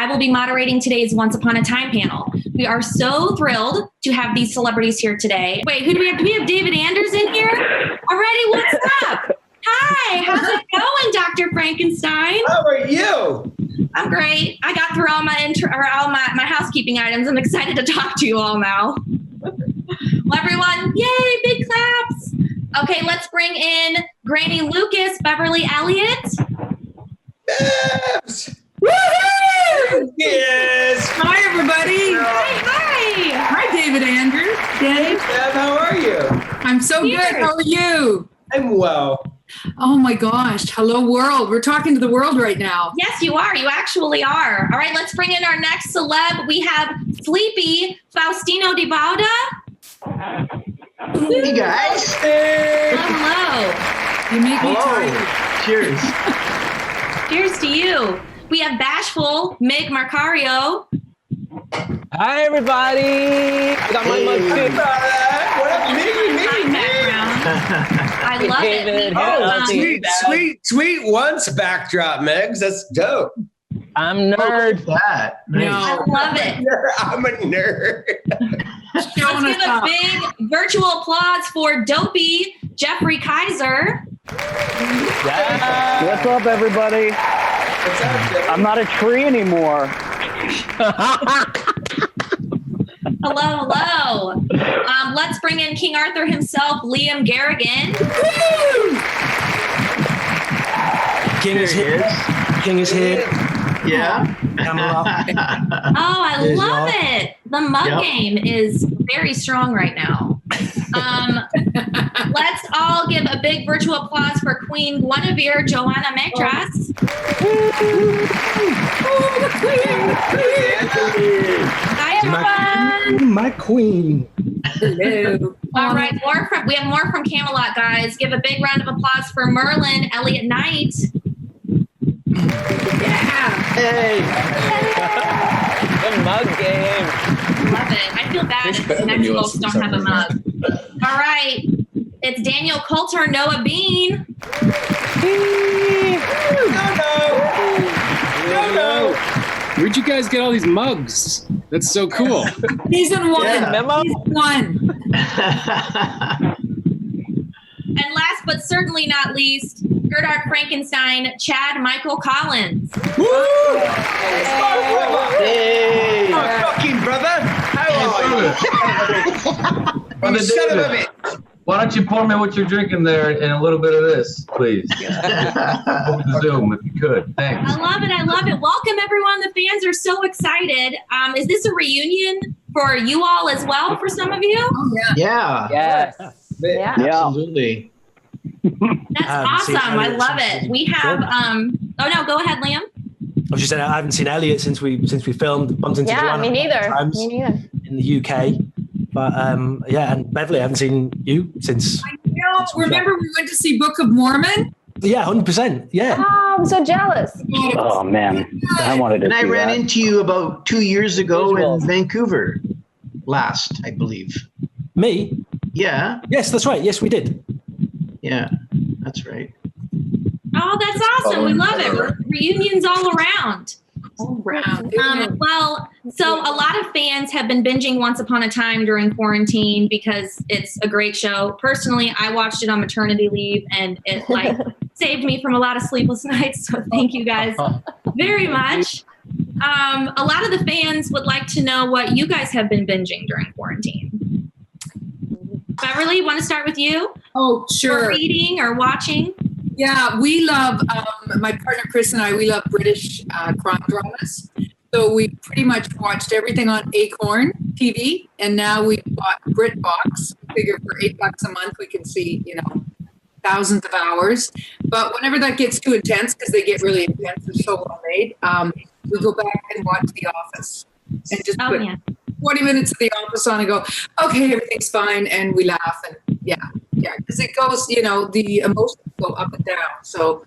I will be moderating today's Once Upon a Time panel. We are so thrilled to have these celebrities here today. Wait, who do we have? Do we have David Anders in here already? What's up? Hi, how's it going, Dr. Frankenstein? How are you? I'm great. I got through all my housekeeping items. I'm excited to talk to you all now. Well, everyone, yay, big claps. Okay, let's bring in Granny Lucas, Beverly Elliott. Yes! Woohoo! Yes! Hi, everybody. Hi. Hi, David Andrews. Hey, Bev, how are you? I'm so good. How are you? I'm well. Oh, my gosh. Hello, world. We're talking to the world right now. Yes, you are. You actually are. All right, let's bring in our next celeb. We have Sleepy Faustino Di Bauda. Hey, guys. Hello. You make me tired. Cheers. Cheers to you. We have bashful Mig Macario. Hi, everybody. I got my mug too. What up, me? I love it. Oh, sweet once backdrop, Megs. That's dope. I'm nerd. That. No. I love it. I'm a nerd. Let's give a big virtual applause for dopey Jeffrey Kaiser. Yeah. What's up, everybody? What's up, Jeffrey? I'm not a tree anymore. Hello. Let's bring in King Arthur himself, Liam Garrigan. King is here. King is here. Yeah. Oh, I love it. The mug game is very strong right now. Let's all give a big virtual applause for Queen Guinevere Joana Metrass. Hi, everyone. My queen. Hello. All right, we have more from Camelot, guys. Give a big round of applause for Merlin Elliot Knight. Yeah. Hey. The mug game. Love it. I feel bad if the next folks don't have a mug. All right. It's Daniel Coulter, Noah Bean. No. Where'd you guys get all these mugs? That's so cool. Season 1. Yeah. Memo? Season 1. And last but certainly not least, Gerhardt Frankenstein, Chad Michael Collins. Woo! Hey. My fucking brother. How are you? You son of a bitch. Why don't you pour me what you're drinking there and a little bit of this, please? Over the Zoom, if you could. Thanks. I love it. Welcome, everyone. The fans are so excited. Is this a reunion for you all as well, for some of you? Oh, Yeah. Yes. Yeah. Absolutely. That's awesome. I love it. We have, oh no, go ahead, Liam. I was just saying I haven't seen Elliot since we filmed. Bumped into Yeah, Joana me neither. times Me neither. in the UK. But and Beverly, I haven't seen you since. I know. Remember we went to see Book of Mormon? Yeah, 100%. Yeah. Oh, I'm so jealous. Oh man, I wanted to. And I see ran that. into you about 2 years ago Visuals. in Vancouver. Last, I believe. Me? Yeah. Yes, that's right. Yes, we did. Yeah. That's right. Oh, that's awesome. We love it. Reunions all around. All around. Well, so a lot of fans have been binging Once Upon a Time during quarantine because it's a great show. Personally, I watched it on maternity leave and it saved me from a lot of sleepless nights. So thank you guys very much. A lot of the fans would like to know what you guys have been binging during quarantine. Beverly, want to start with you? Oh, sure. Or reading or watching? Yeah, we love, my partner Chris and I, we love British crime dramas. So we pretty much watched everything on Acorn TV, and now we bought BritBox. We figure for $8 a month we can see, thousands of hours. But whenever that gets too intense, because they get really intense, they're so well made, we go back and watch The Office and just put 20 minutes of The Office on and go, okay, everything's fine, and we laugh, and yeah, because it goes, the emotions go up and down. So,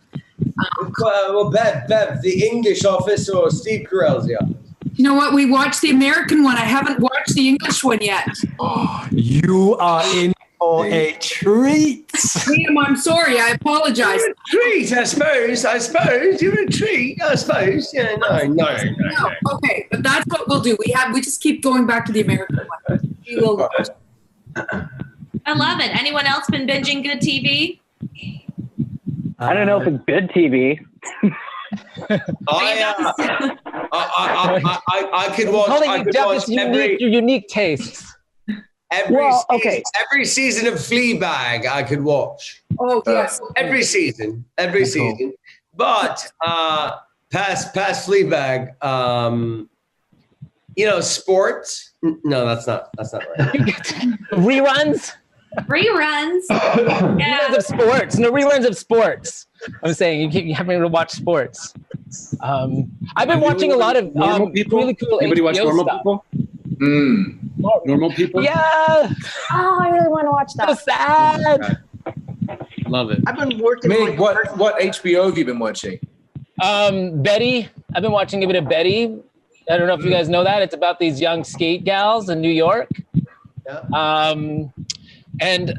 Well, Bev, the English Office or Steve Carell's The Office? you know what? We watched the American one. I haven't watched the English one yet. You are in for a treat. Liam, I'm sorry. I apologize. Treat, I suppose. You're a treat, I suppose. Yeah, no. Okay, but that's what we'll do. We just keep going back to the American one. We will watch. I love it. Anyone else been binging good TV? I don't know if it's good TV. I could watch. I could watch your unique tastes. Every season of Fleabag I could watch. Oh yes, every season. But past Fleabag, sports. No, that's not right. Reruns. Yeah. Reruns of sports. No reruns of sports. I'm saying you having to watch sports. I've been watching a lot of normal people. Really cool. Anybody HBO watch normal stuff. people? Normal people. Yeah. Oh, I really want to watch that. So sad. Love it. I've been working. Mig, what HBO have you been watching? Betty. I've been watching a bit of Betty. I don't know if you guys know that. It's about these young skate gals in New York. Yeah. And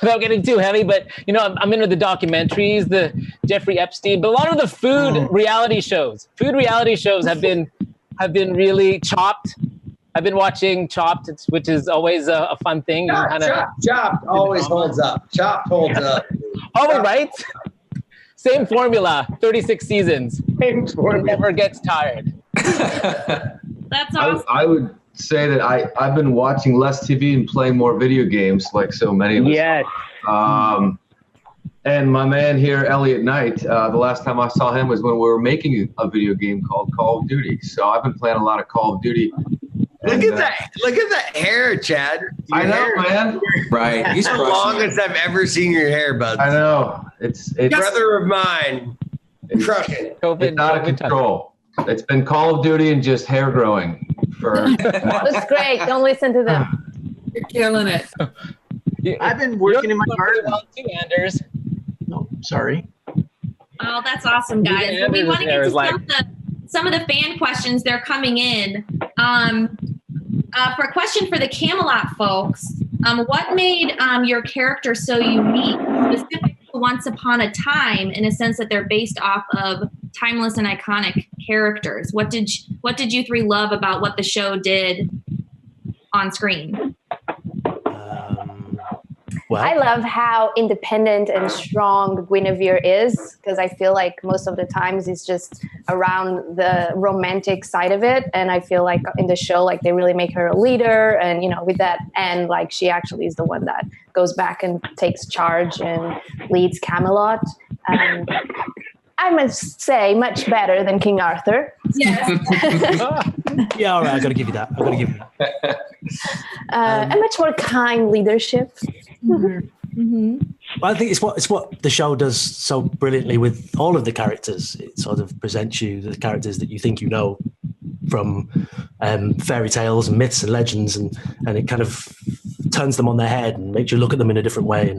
without getting too heavy, but I'm into the documentaries, the Jeffrey Epstein, but a lot of the food reality shows. Food reality shows have been really Chopped. I've been watching Chopped, which is always a fun thing. Chopped always holds up. Chopped holds up. Oh, right. Same formula, 36 seasons. Same formula. Never gets tired. That's awesome. I would say that I've been watching less TV and playing more video games, like so many of us. Yes. And my man here, Elliot Knight, the last time I saw him was when we were making a video game called Call of Duty. So I've been playing a lot of Call of Duty. Look at that hair, Chad. I know, man. Right. He's the longest I've ever seen your hair, bud. I know. It's brother of mine. Crushing. It's out of control. It's been Call of Duty and just hair growing for Looks great. Don't listen to them. You're killing it. I've been working in my garden. Too, Anders. No, sorry. Oh, that's awesome, guys. Yeah, Well, we want to get Anders to some of the fan questions. They're coming in. For a question for the Camelot folks, what made your character so unique, specifically Once Upon a Time, in a sense that they're based off of timeless and iconic characters? What did you three love about what the show did on screen? I love how independent and strong Guinevere is, because I feel like most of the times it's just around the romantic side of it. And I feel like in the show, like they really make her a leader, and with that end, like she actually is the one that goes back and takes charge and leads Camelot. I must say, much better than King Arthur. Yes. Yeah, all right. I got to give you that. A much more kind leadership. Mm-hmm. Well, I think it's what the show does so brilliantly with all of the characters. It sort of presents you the characters that you think you know from fairy tales and myths and legends, and it kind of turns them on their head and makes you look at them in a different way.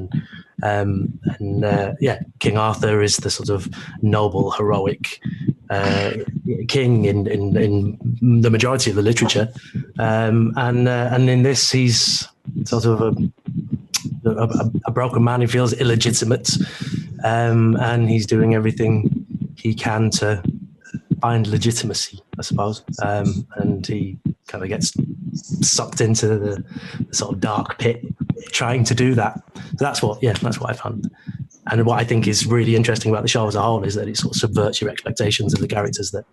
King Arthur is the sort of noble, heroic king in the majority of the literature, and in this he's sort of a broken man who feels illegitimate, and he's doing everything he can to find legitimacy, I suppose, and he kind of gets sucked into the sort of dark pit trying to do that. So that's what I found. And what I think is really interesting about the show as a whole is that it sort of subverts your expectations of the characters that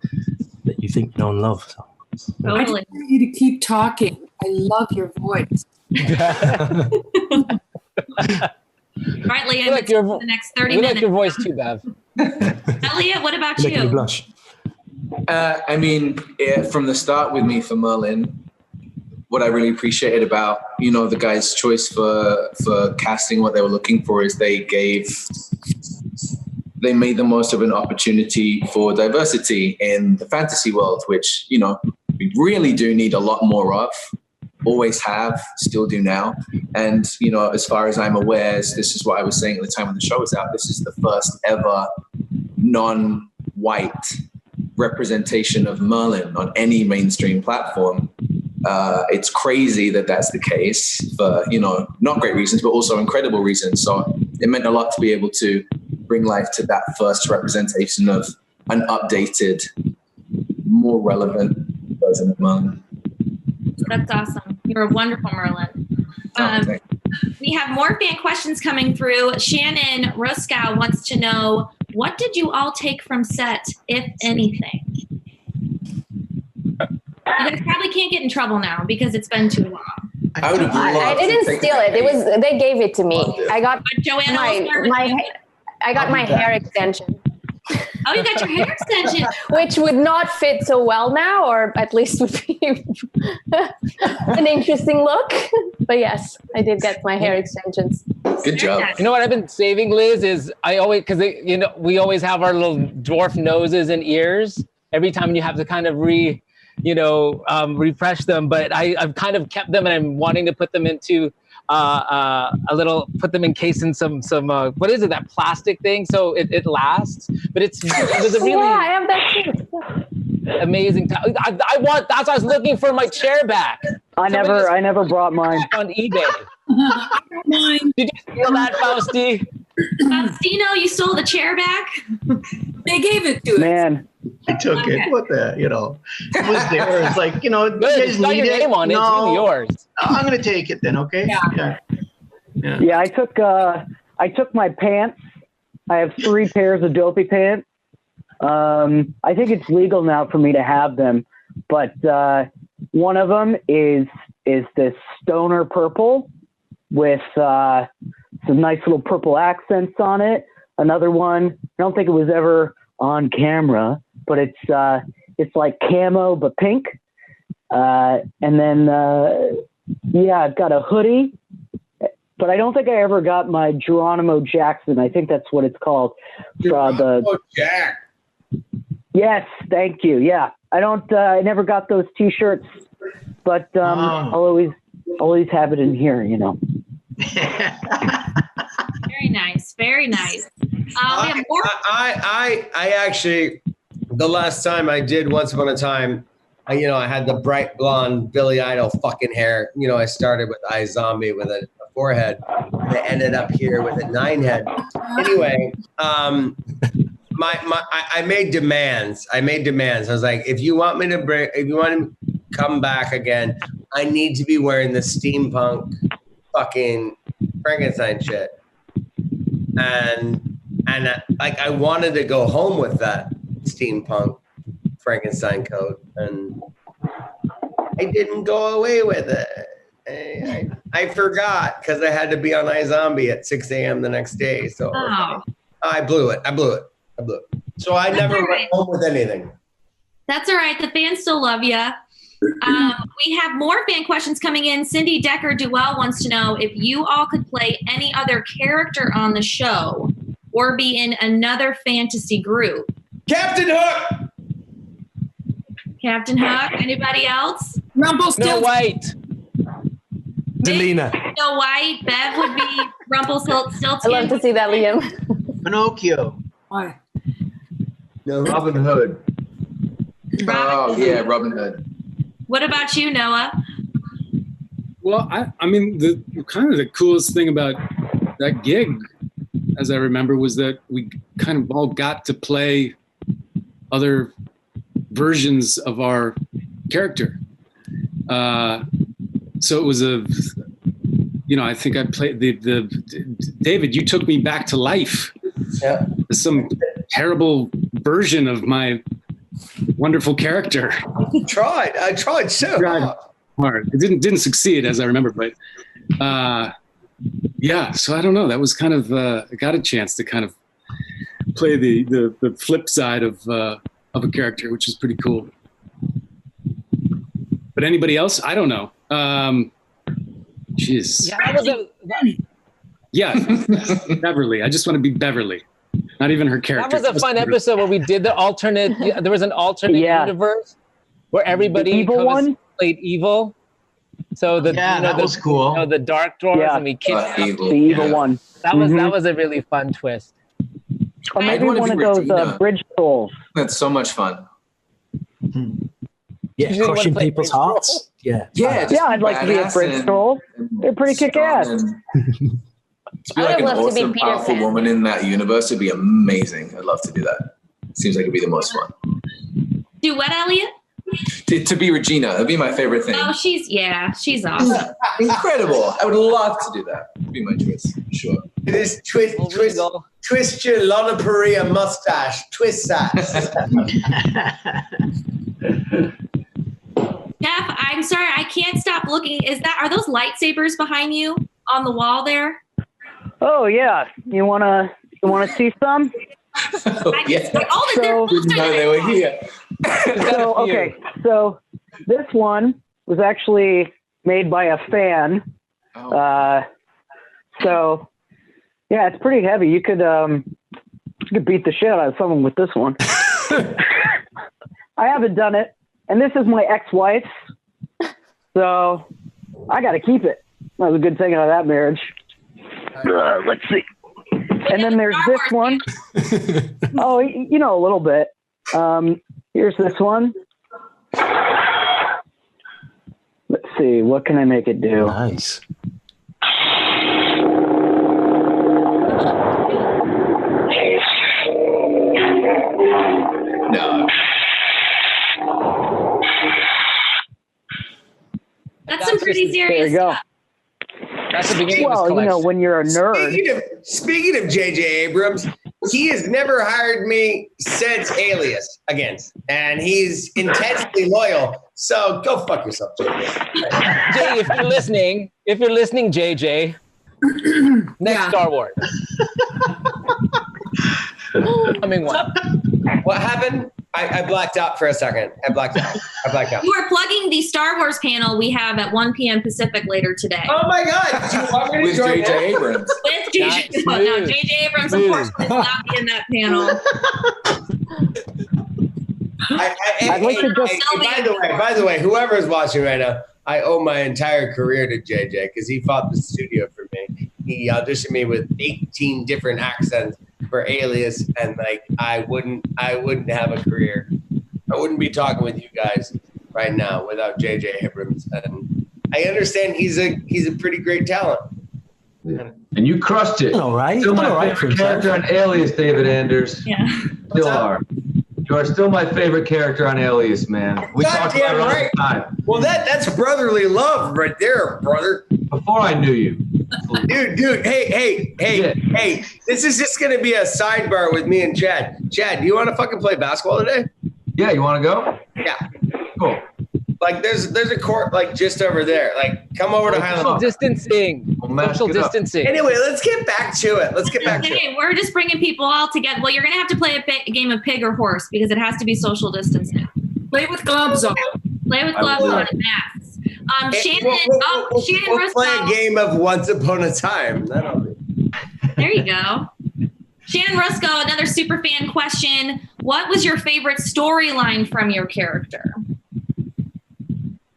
you think you know and love. So, I just want you to keep talking. I love your voice. Right, Liam, the next 30 minutes. We like your voice too, Bev. Elliot, what about making me you? blush. From the start with me for Merlin, what I really appreciated about, the guys' choice for casting what they were looking for is they made the most of an opportunity for diversity in the fantasy world, which, we really do need a lot more of. Always have, still do now. And, as far as I'm aware, this is what I was saying at the time when the show was out, this is the first ever non-white representation of Merlin on any mainstream platform. it's crazy that that's the case for, not great reasons, but also incredible reasons. So it meant a lot to be able to bring life to that first representation of an updated, more relevant version of Merlin. That's awesome. You're a wonderful Merlin. We have more fan questions coming through. Shannon Ruskow wants to know, what did you all take from set, if anything? You guys probably can't get in trouble now because it's been too long. I didn't steal it. They gave it to me. I got Joana, I got my hair extension. Oh, you got your hair extension. Which would not fit so well now, or at least would be an interesting look. But yes, I did get my hair extensions. Good job. You know what I've been saving, Liz, is I always, because we always have our little dwarf noses and ears. Every time you have to kind of refresh them, but I've kind of kept them, and I'm wanting to put them into put them encased in some what is it, that plastic thing, so it lasts. But it was a really I have that too. Amazing time. That's why I was looking for my chair back. I never brought mine on eBay. Did you steal that, Fausti? Faustino, you stole the chair back? They gave it to us. Man, I took it. What the, it was there. It's like, you Good, guys got need your it. name on it. It's really yours. I'm going to take it then, okay? Yeah, I took my pants. I have 3 pairs of dopey pants. I think it's legal now for me to have them, but one of them is this stoner purple with some nice little purple accents on it. Another one, I don't think it was ever on camera, but it's like camo but pink. And then I've got a hoodie, but I don't think I ever got my Geronimo Jackson. I think that's what it's called. Jack. Yes, thank you. Yeah, I never got those T-shirts, but I'll always have it in here. Very nice. Very nice. I actually, the last time I did Once Upon a Time, I had the bright blonde Billy Idol fucking hair. I started with iZombie with a forehead. And I ended up here with a 9 head. Anyway, I made demands. I was like, if you want to come back again, I need to be wearing the steampunk fucking Frankenstein shit. And I wanted to go home with that steampunk Frankenstein coat, and I didn't go away with it. I forgot because I had to be on iZombie at 6 a.m. the next day. So I blew it. So I never went home with anything. That's all right. The fans still love you. We have more fan questions coming in. Cindy Decker Duell wants to know if you all could play any other character on the show or be in another fantasy group. Captain Hook. Anybody else? Snow White. Delina. Snow White. Bev would be Rumpelstiltskin. I love to see that, Liam. Pinocchio. Why? No, Robin Hood. Oh yeah, Robin Hood. What about you, Noah? Well, I mean, the kind of the coolest thing about that gig, as I remember, was that we kind of all got to play other versions of our character. So it was I think I played the David, you took me back to life. Yeah. Some terrible version of my wonderful character. I tried so hard. It didn't succeed, as I remember, but so I don't know. That was kind of I got a chance to kind of play the flip side of a character, which is pretty cool. But anybody else? I don't know. Jeez. Beverly. I just want to be Beverly. Not even her character. That was a fun episode where we did the alternate. There was an alternate universe where everybody played evil. So that was cool. The dark dwarves and we kidnapped the evil one. That was a really fun twist. Or maybe one of those bridge souls. That's so much fun. Yeah, crushing people's hearts. Yeah. Yeah, I'd like to be a French troll. They're pretty kick-ass. To be like an awesome, powerful woman in that universe would be amazing. I'd love to do that. Seems like it'd be the most fun. Do what, Elliot? To be Regina. That'd be my favorite thing. Oh, she's awesome. Incredible. I would love to do that. That'd be my twist, for sure. It is twist your Lollaparia mustache. Twist that. Jeff, I'm sorry, I can't stop looking. Are those lightsabers behind you on the wall there? Oh yeah. You wanna see some? Yeah. They were here. So this one was actually made by a fan. So yeah, it's pretty heavy. You could beat the shit out of someone with this one. I haven't done it, and this is my ex-wife's, so I got to keep it. That was a good thing out of that marriage. Let's see. And then there's this one. Oh, you know, a little bit. Here's this one. Let's see. What can I make it do? Nice. No. That's some pretty serious There you go. stuff. That's the beginning of his Well, collection. you know, when you're a nerd. Speaking of J.J. Abrams, he has never hired me since Alias against, and he's intensely loyal. So go fuck yourself, J.J. Jay, if you're listening, JJ, next Star Wars. Coming one. What happened? I blacked out for a second. I blacked out. You are plugging the Star Wars panel we have at 1 p.m. Pacific later today. Oh my God! Do you want me to With join J.J. Abrams. With J.J. No, J.J. Abrams, unfortunately, will not be in that panel. By the way, whoever's watching right now, I owe my entire career to JJ because he fought the studio for me. He auditioned me with 18 different accents for Alias, and like I wouldn't have a career. I wouldn't be talking with you guys right now without JJ Abrams. And I understand he's a pretty great talent. Yeah. And you crushed it. All right. Still my favorite character on Alias, David Anders. Yeah. Still are. You are still my favorite character on Alias, man. We talked about it all the time. Well, that's brotherly love right there, brother. Before I knew you. Dude, hey. This is just going to be a sidebar with me and Chad. Chad, do you want to fucking play basketball today? Yeah, you want to go? Yeah. Cool. Like, there's a court, like, just over there. Like, come over to Highland. Social distancing. Social distancing. Anyway, let's get back to it. We're just bringing people all together. Well, you're going to have to play a game of pig or horse because it has to be social distancing. Play with gloves on. Play with gloves on and masks. Shannon We'll Russo. play a game of Once Upon a Time. There you go. Shannon Rusco, another super fan question. What was your favorite storyline from your character?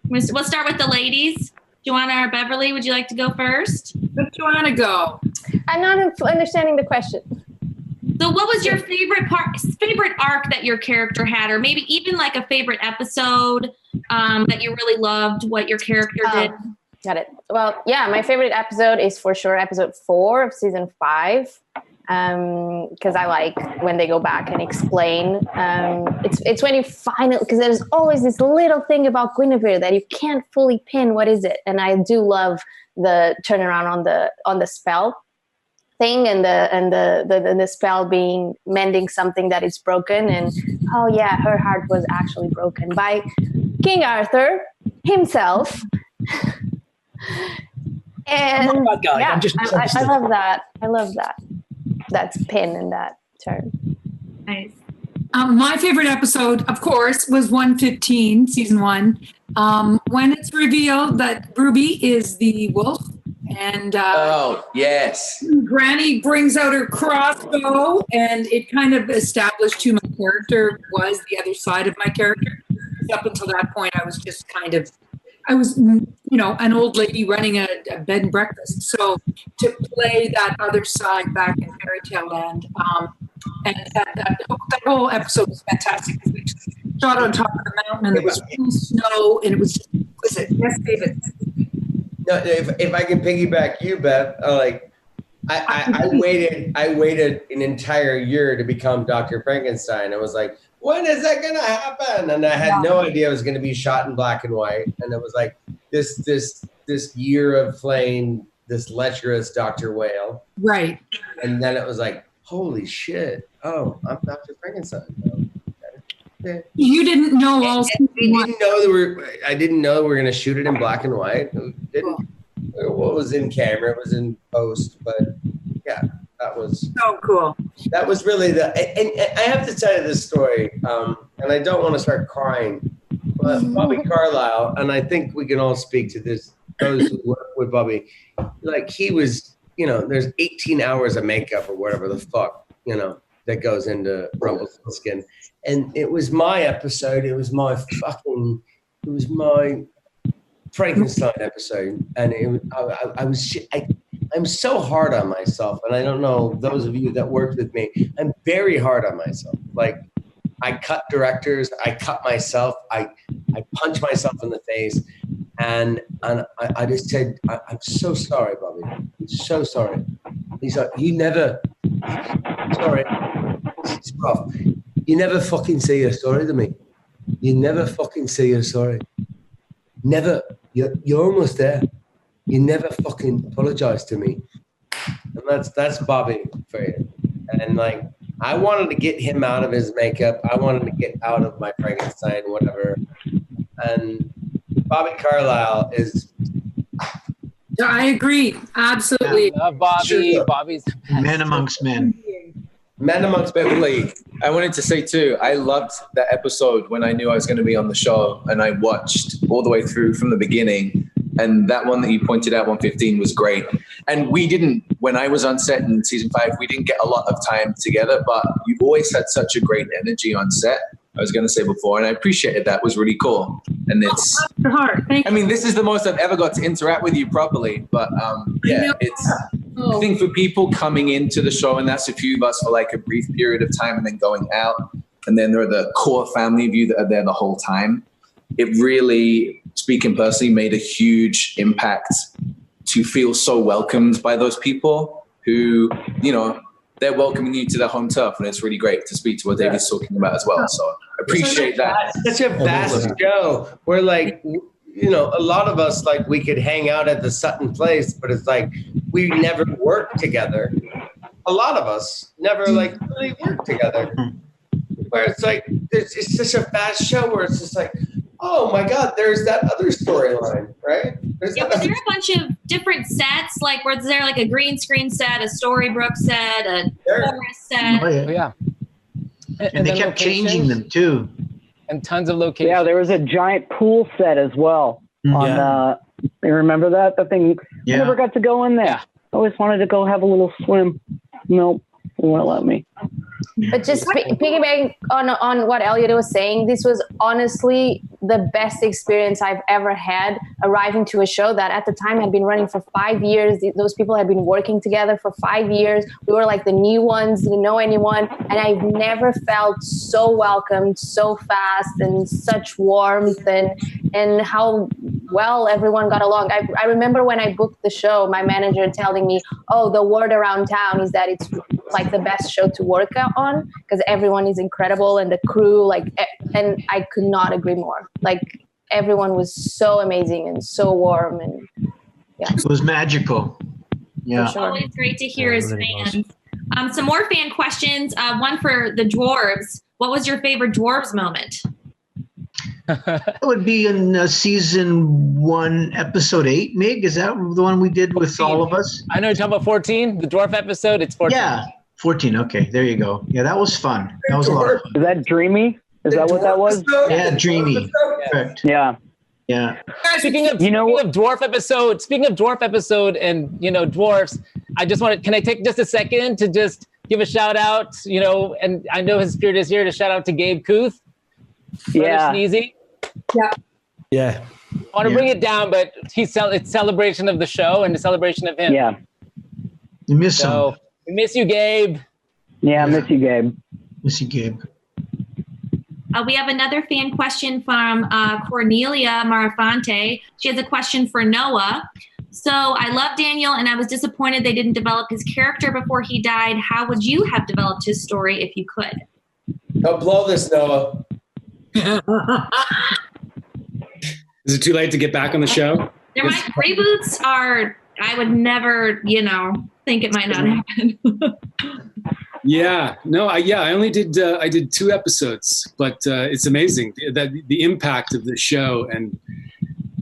We'll start with the ladies. Joana or Beverly, would you like to go first? Let Joana go. I'm not understanding the question. So what was your favorite arc that your character had, or maybe even like a favorite episode that you really loved what your character did? Got it. Well, yeah, my favorite episode is for sure episode 4 of season 5. Because I like when they go back and explain. It's when you finally, because there's always this little thing about Guinevere that you can't fully pin what is it, and I do love the turnaround on the spell thing and the spell being mending something that is broken, and oh yeah, her heart was actually broken by King Arthur himself. And I'm not that guy. yeah, I'm just I love that. I love that. That's pin in that term. Nice. My favorite episode, of course, was 115, season 1. When it's revealed that Ruby is the wolf, and oh yes, Granny brings out her crossbow, and it kind of established who my character was, the other side of my character. Up until that point, I was just I was, an old lady running a bed and breakfast. So to play that other side back in fairy tale land, and that whole episode was fantastic. We shot on top of the mountain, and there was snow, and it was just exquisite. Yes, David. No, if I can piggyback you, Bev, I waited an entire year to become Dr. Frankenstein. I was like, when is that gonna happen? And I had no idea it was gonna be shot in black and white. And it was like this year of playing this lecherous Dr. Whale. Right. And then it was like, holy shit! Oh, I'm Dr. Frankenstein. Okay. You didn't know all. I didn't know we were gonna shoot it in black and white. What was in camera? It was in post, but yeah, that was so cool. That was really and I have to tell you this story, and I don't want to start crying, but Bobby Carlisle, and I think we can all speak to this, those who work with Bobby, like he was, there's 18 hours of makeup or whatever the fuck, that goes into Rumpelstiltskin. And it was my episode. It was my Frankenstein episode. And I'm so hard on myself. And I don't know, those of you that worked with me, I'm very hard on myself. Like I cut directors, I cut myself, I punch myself in the face. And I just said, I'm so sorry, Bobby. I'm so sorry. He's like, sorry. It's rough. You never fucking say you're sorry to me. You never fucking say you're sorry. Never. You're almost there. You never fucking apologize to me. And that's Bobby for you. And like, I wanted to get him out of his makeup. I wanted to get out of my Frankenstein, whatever. And Bobby Carlisle is. I agree. Absolutely. I love Bobby. Sure. Bobby's men amongst men. Men amongst Beverly. I wanted to say too, I loved that episode when I knew I was going to be on the show, and I watched all the way through from the beginning. And that one that you pointed out, 115, was great. And when I was on set in season 5, we didn't get a lot of time together, but you've always had such a great energy on set. I was going to say before, and I appreciated that. It was really cool. And it's, Thank I mean, this is the most I've ever got to interact with you properly, but it's, I think for people coming into the show, and that's a few of us for like a brief period of time and then going out, and then there are the core family of you that are there the whole time. It really, speaking personally, made a huge impact to feel so welcomed by those people who, they're welcoming you to their home turf, and it's really great to speak to what David's talking about as well. So I appreciate that. Such a vast show where like, a lot of us, like we could hang out at the Sutton place, but it's like, we never worked together. A lot of us never like really worked together. Where it's like, it's such a vast show where it's just like, oh my God, there's that other storyline, right? Was there a bunch of different sets? Like, was there like a green screen set, a Storybrooke set, a forest set? Oh, yeah. And they kept changing them too. And tons of locations. Yeah, there was a giant pool set as well. You remember that? The thing, I never got to go in there. Yeah. I always wanted to go have a little swim. Nope, they won't let me. But just piggybacking on what Elliot was saying, this was honestly the best experience I've ever had arriving to a show that at the time had been running for 5 years. Those people had been working together for 5 years. We were like the new ones, didn't know anyone. And I've never felt so welcomed, so fast, and such warmth, and how well everyone got along. I remember when I booked the show, my manager telling me, oh, the word around town is that it's like the best show to work on because everyone is incredible, and the crew, and I could not agree more. Like, everyone was so amazing and so warm, and it was magical. Yeah, sure. Always great to hear as fans. Some more fan questions. One for the dwarves. What was your favorite dwarves moment? It would be in season 1, episode 8. Mig, is that the one we did 14. With all of us? I know you're talking about 14, the dwarf episode. It's 14. Yeah, 14. Okay, there you go. Yeah, that was fun. That was a lot of fun. Is that Dreamy? Is that what that was? Yeah, Dreamy. Correct. Yeah. Yeah. Speaking of dwarf episode and dwarfs, I just want to, can I take just a second to just give a shout out, and I know his spirit is here to shout out to Gabe Kuth. Yeah. Sneezy. Yeah. I want to bring it down, but it's celebration of the show and the celebration of him. Yeah. You miss him. We miss you, Gabe. Yeah, I miss you, Gabe. Miss you, Gabe. We have another fan question from Cornelia Marafante. She has a question for Noah. So I love Daniel, and I was disappointed they didn't develop his character before he died. How would you have developed his story if you could? Don't blow this, Noah. Is it too late to get back on the show? Reboots are, I would never, think it might not happen. Yeah, no, I only did I did 2 episodes, but it's amazing that the impact of the show and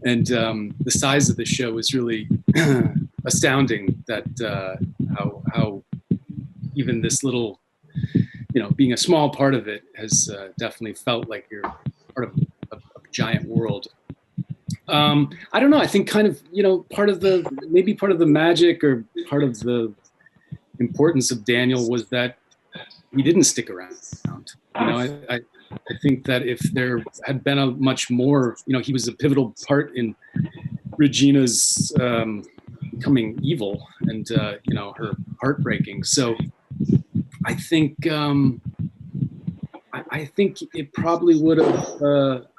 the size of the show is really astounding. That how even this little, being a small part of it has definitely felt like you're part of a giant world. I don't know. I think kind of part of the magic or part of the importance of Daniel was that he didn't stick around. I think that if there had been a much more, he was a pivotal part in Regina's becoming evil and her heartbreaking. So I think it probably would have.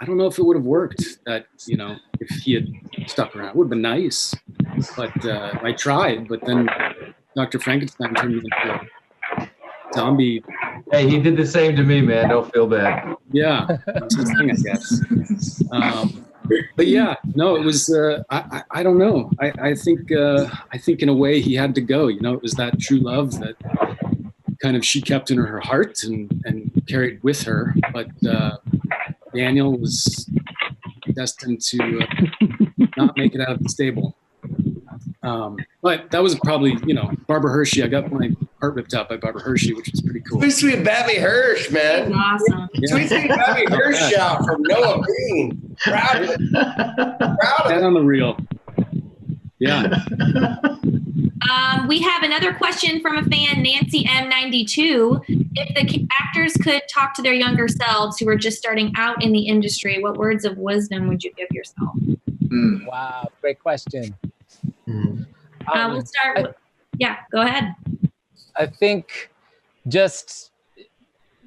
I don't know if it would have worked. That if he had stuck around, it would have been nice. But I tried. But then Dr. Frankenstein turned me into a zombie. Hey, he did the same to me, man. Don't feel bad. Yeah, that's his thing, I guess. But yeah, no, it was. I don't know. I think in a way he had to go. It was that true love that kind of she kept in her heart and carried with her. But Daniel was destined to not make it out of the stable. But that was probably, Barbara Hershey. I got my heart ripped out by Barbara Hershey, which was pretty cool. Sweet Babby Hirsch, man. That's awesome. Sweet Babby Hirsch shout from Noah Green. Proud of it. That on the reel. Yeah. We have another question from a fan, Nancy M92. If the actors could talk to their younger selves who are just starting out in the industry, what words of wisdom would you give yourself? Wow, great question. We'll start with, go ahead. I think just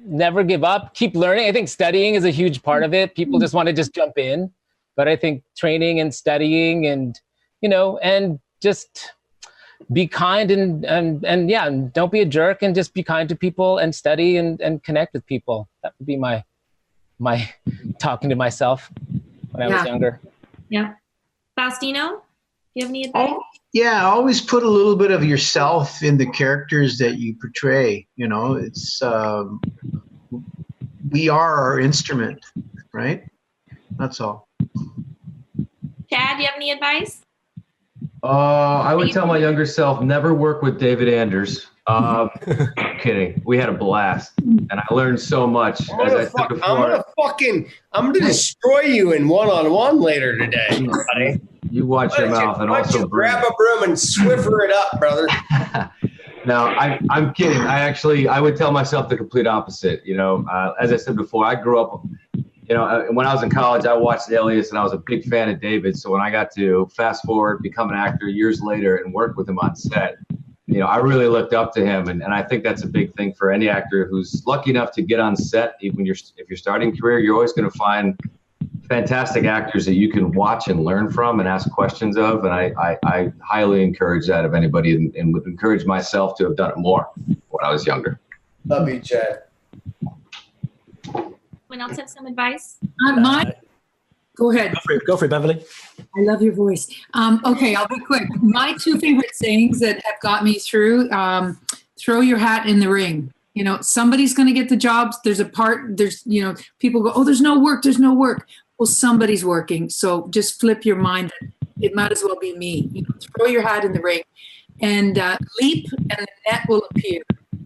never give up, keep learning. I think studying is a huge part of it. People just want to just jump in, but I think training and studying and, and just be kind and don't be a jerk and just be kind to people and study and connect with people. That would be my talking to myself when I was younger. Yeah. Faustino, do you have any advice? Always put a little bit of yourself in the characters that you portray. It's we are our instrument, right? That's all. Chad, do you have any advice? I would tell my younger self, never work with David Anders. Kidding. We had a blast, and I learned so much. I'm gonna destroy you in one-on-one later today, buddy. You watch your mouth and also grab a broom and swiffer it up, brother. No, I'm kidding. I would tell myself the complete opposite. As I said before, I grew up. When I was in college, I watched Elliot, and I was a big fan of David. So when I got to fast forward, become an actor years later, and work with him on set, I really looked up to him, and I think that's a big thing for any actor who's lucky enough to get on set. Even if you're starting a career, you're always going to find fantastic actors that you can watch and learn from and ask questions of. And I highly encourage that of anybody, and would encourage myself to have done it more when I was younger. Love you, Chad. Anyone else have some advice? Mine? Go ahead. Go for it, Beverly. I love your voice. Okay, I'll be quick. My 2 favorite sayings that have got me through, throw your hat in the ring. Somebody's going to get the jobs. There's people go, oh, there's no work. Well, somebody's working. So just flip your mind. It might as well be me. Throw your hat in the ring and leap, and the net will appear.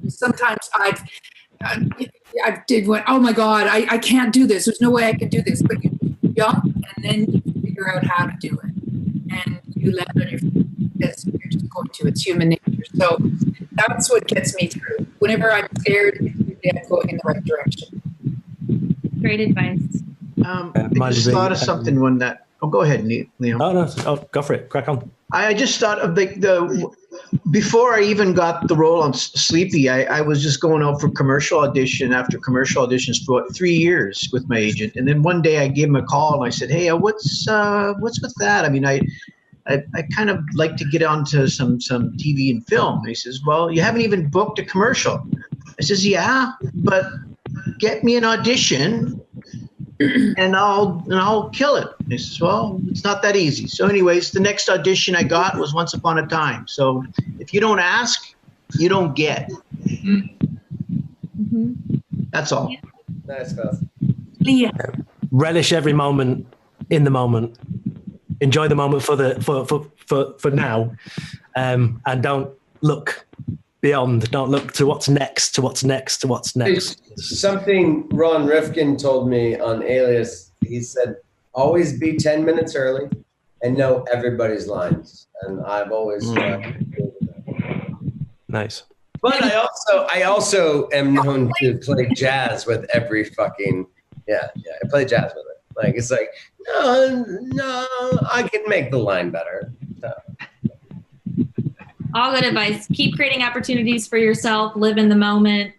Sometimes I did what, oh my God, I can't do this. There's no way I can do this. But you jump, and then you figure out how to do it. And you land on your feet because you're just going to. It's human nature. So that's what gets me through. Whenever I'm scared, I'm going in the right direction. Great advice. I just thought of something go ahead, Liam. Oh, no. Oh, go for it. Crack on. I just thought of before I even got the role on Sleepy, I was just going out for commercial audition after commercial auditions for 3 years with my agent. And then one day I gave him a call and I said, hey, what's with that? I mean, I kind of like to get onto some TV and film. And he says, well, you haven't even booked a commercial. I says, yeah, but get me an audition and I'll kill it. And he says, well, it's not that easy. So anyways, the next audition I got was Once Upon a Time. So if you don't ask, you don't get. Mm-hmm. That's all. Nice stuff. Yeah. Relish every moment in the moment. Enjoy the moment for now, and don't look beyond. Don't look to what's next. Something Ron Rifkin told me on Alias. He said, "Always be 10 minutes early, and know everybody's lines." And I've always nice. But I also am known to play jazz with every fucking I play jazz with it. Like it's like no, I can make the line better. So. All good advice. Keep creating opportunities for yourself. Live in the moment.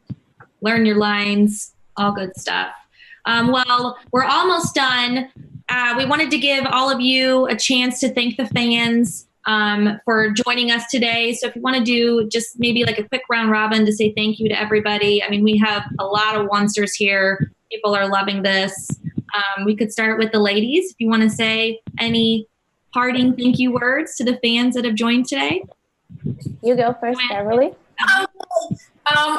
Learn your lines. All good stuff. Well, we're almost done. We wanted to give all of you a chance to thank the fans for joining us today. So if you want to do just maybe like a quick round robin to say thank you to everybody. I mean, we have a lot of onesters here. People are loving this. We could start with the ladies. If you want to say any parting thank you words to the fans that have joined today. You go first, Beverly. I'm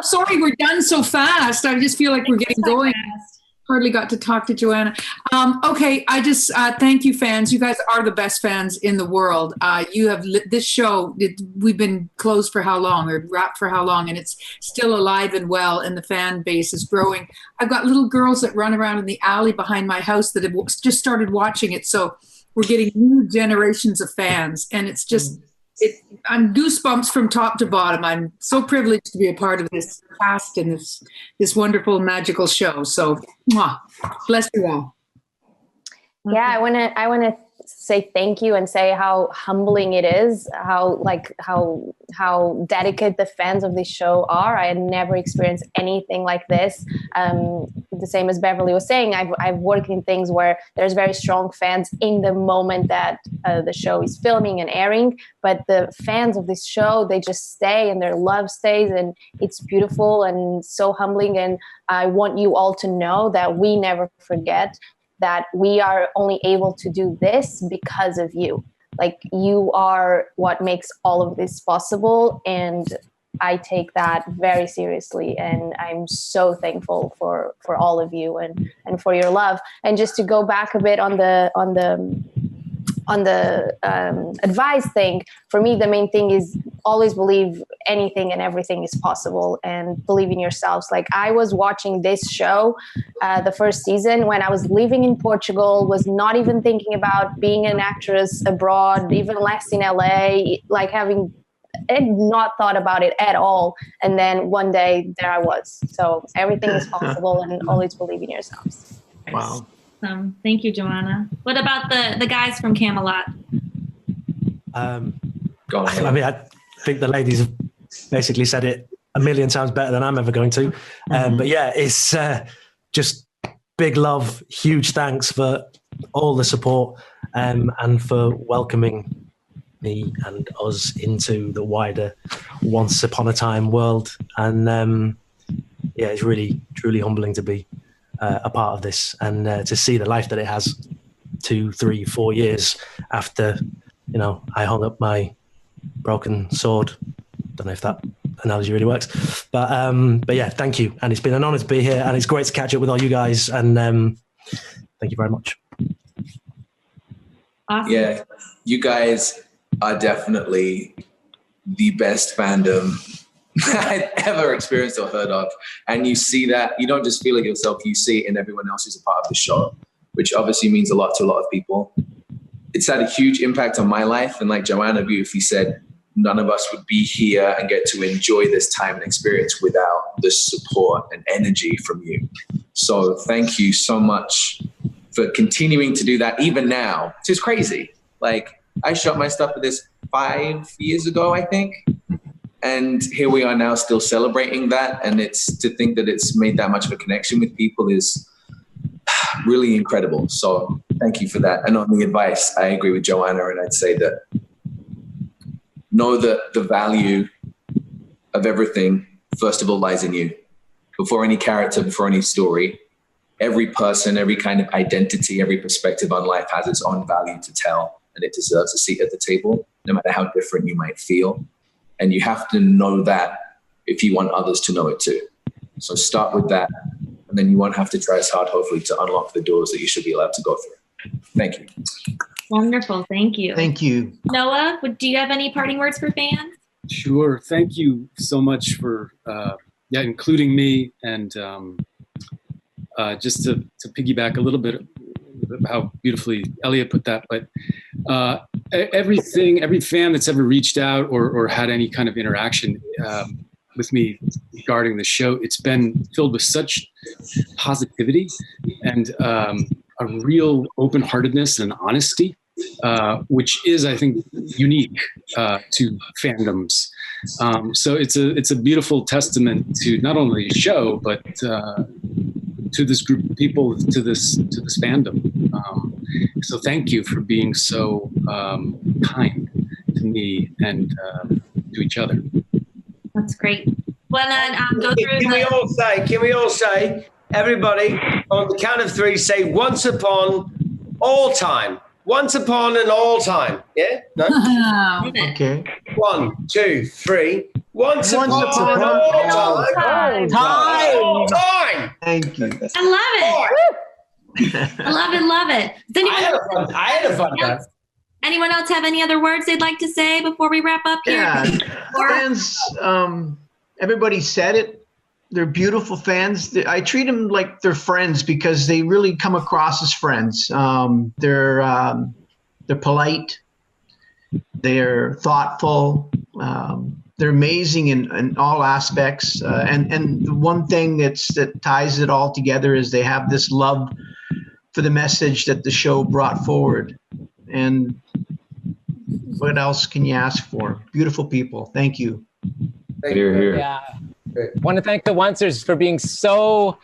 sorry we're done so fast. I just feel like we're getting going. Hardly got to talk to Joana. Okay, I just thank you, fans. You guys are the best fans in the world. You have this show. We've been closed for how long, or wrapped for how long, and it's still alive and well, and the fan base is growing. I've got little girls that run around in the alley behind my house that have just started watching it. So we're getting new generations of fans, and it's just. I'm goosebumps from top to bottom. I'm so privileged to be a part of this cast and this wonderful magical show. So, bless you all. Yeah, I want to say thank you and say how humbling it is, how dedicated the fans of this show are. I had never experienced anything like this. The same as Beverly was saying, I've worked in things where there's very strong fans in the moment that the show is filming and airing, but the fans of this show, they just stay and their love stays, and it's beautiful and so humbling. And I want you all to know that we never forget that we are only able to do this because of you. Like, you are what makes all of this possible, and I take that very seriously, and I'm so thankful for all of you and for your love. And just to go back a bit on the advice thing, for me, the main thing is always believe anything and everything is possible, and believe in yourselves. Like, I was watching this show, the first season, when I was living in Portugal, was not even thinking about being an actress abroad, even less in LA, like having not thought about it at all. And then one day there I was. So everything is possible, and always believe in yourselves. Wow. Thank you, Joana. What about the guys from Camelot? I mean, I think the ladies have basically said it a million times better than I'm ever going to. But yeah, it's just big love, huge thanks for all the support, and for welcoming me and us into the wider Once Upon a Time world. And yeah, it's really, truly humbling to be a part of this, and to see the life that it has 2, 3, 4 years after, I hung up my broken sword. Don't know if that analogy really works, but yeah, thank you. And it's been an honor to be here, and it's great to catch up with all you guys, and thank you very much. Awesome. Yeah, you guys are definitely the best fandom I've ever experienced or heard of. And you see that, you don't just feel it yourself, you see it in everyone else who's a part of the show, which obviously means a lot to a lot of people. It's had a huge impact on my life. And like Joana beautifully said, none of us would be here and get to enjoy this time and experience without the support and energy from you. So thank you so much for continuing to do that even now. It's just crazy. Like, I shot my stuff for this 5 years ago, I think. And here we are now still celebrating that. And it's to think that it's made that much of a connection with people is really incredible. So thank you for that. And on the advice, I agree with Joana, and I'd say that know that the value of everything, first of all, lies in you. Before any character, before any story, every person, every kind of identity, every perspective on life has its own value to tell, and it deserves a seat at the table, no matter how different you might feel. And you have to know that if you want others to know it too. So start with that, and then you won't have to try as hard, hopefully, to unlock the doors that you should be allowed to go through. Thank you. Wonderful. Thank you. Thank you. Noah, do you have any parting words for fans? Sure. Thank you so much for including me, and just to piggyback a little bit how beautifully Elliot put that, but every fan that's ever reached out or had any kind of interaction with me regarding the show, it's been filled with such positivity and a real open-heartedness and honesty, which is, I think, unique to fandoms. So it's a beautiful testament to not only the show, but to this group of people, to this fandom. So thank you for being so kind to me and to each other. That's great. Well, then go through. Can we all say, everybody, on the count of three, say once upon all time. Once upon an all time. Yeah? No? Okay. 1, 2, 3. Once upon all time. Time. Thank you. I love it. Love it. Does I had a fun time. Anyone else have any other words they'd like to say before we wrap up here? Yeah. Fans, everybody said it. They're beautiful fans. I treat them like they're friends because they really come across as friends. They're polite. They're thoughtful. They're amazing in all aspects. And the one thing that ties it all together is they have this love for the message that the show brought forward. And what else can you ask for? Beautiful people. Thank you. Here. Yeah. I want to thank the Oncers for being so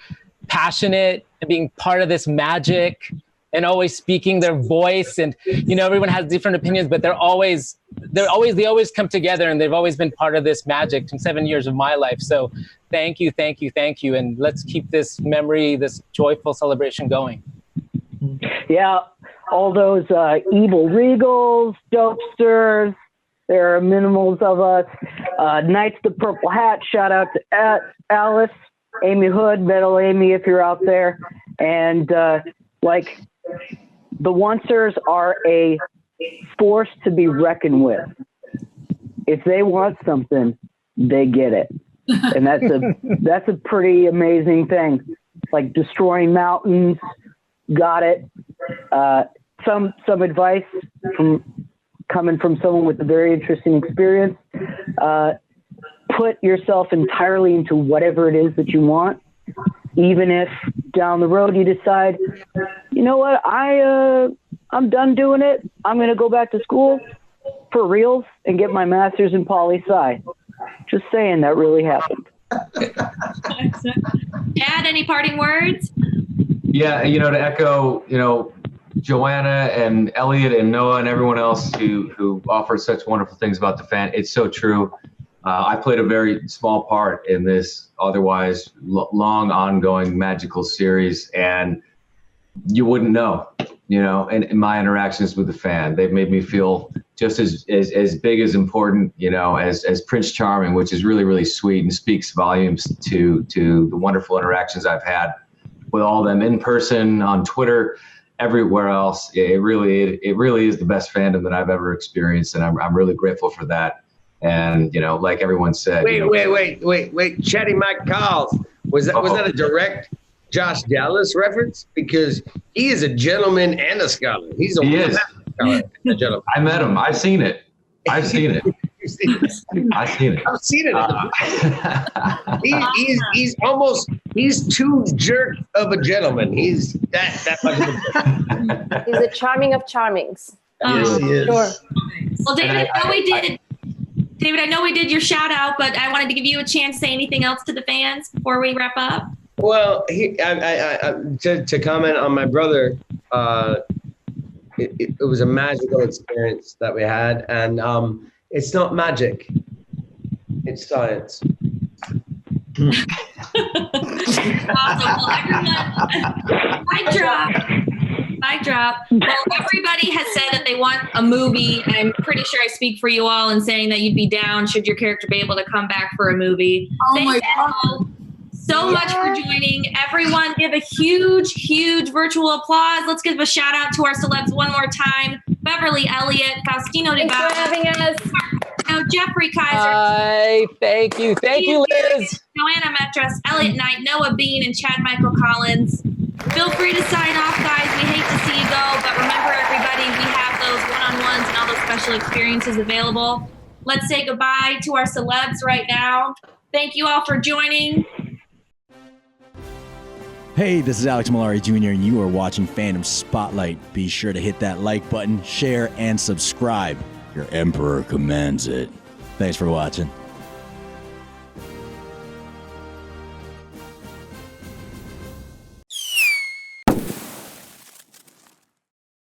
passionate and being part of this magic and always speaking their voice. And, everyone has different opinions, but they always come together, and they've always been part of this magic in 7 years of my life. So thank you. And let's keep this memory, this joyful celebration going. Yeah. All those evil regals, dopesters, there are minimals of us. Knights of the Purple Hat, shout out to Alice, Amy Hood, Metal Amy, if you're out there. And the Oncers are a force to be reckoned with. If they want something, they get it. And that's a pretty amazing thing. Like destroying mountains, got it. Some advice coming from someone with a very interesting experience. Put yourself entirely into whatever it is that you want, even if down the road you decide, you know what, I'm done doing it. I'm going to go back to school for reals and get my master's in poli-sci. Just saying, that really happened. Dad, any parting words? Yeah, to echo, Joana and Elliot and Noah and everyone else who offer such wonderful things about the fan. It's so true. I played a very small part in this otherwise long, ongoing magical series, and you wouldn't know, in my interactions with the fan. They've made me feel just as big, as important, as Prince Charming, which is really, really sweet and speaks volumes to the wonderful interactions I've had with all of them in person, on Twitter, everywhere else. It really is the best fandom that I've ever experienced, and I'm really grateful for that. And like everyone said, wait, Chatty Mike Carls, was that a direct Josh Dallas reference? Because he is a gentleman and a scholar. He's a gentleman. I met him. I've seen it. I've seen it. He's too jerk of a gentleman. He's that much of a He's a charming of charmings. Yes, he is. Sure. Well, David, I know we did your shout out, but I wanted to give you a chance to say anything else to the fans before we wrap up. Well, to comment on my brother, it was a magical experience that we had, and it's not magic, it's science. Awesome. Well, everyone, mic drop. Well, everybody has said that they want a movie, and I'm pretty sure I speak for you all in saying that you'd be down should your character be able to come back for a movie. Oh my God. So much for joining. Everyone give a huge virtual applause. Let's give a shout out to our celebs one more time. Beverly Elliott, Faustino Di Bauda. Thanks for having us. Jeffrey Kaiser. Hi, thank you, Liz. Joana Metrass, Elliot Knight, Noah Bean, and Chad Michael Collins. Feel free to sign off, guys. We hate to see you go, but remember, everybody, we have those one-on-ones and all those special experiences available. Let's say goodbye to our celebs right now. Thank you all for joining. Hey, this is Alex Malari Jr., and you are watching Fandom Spotlight. Be sure to hit that like button, share, and subscribe. Your Emperor commands it. Thanks for watching.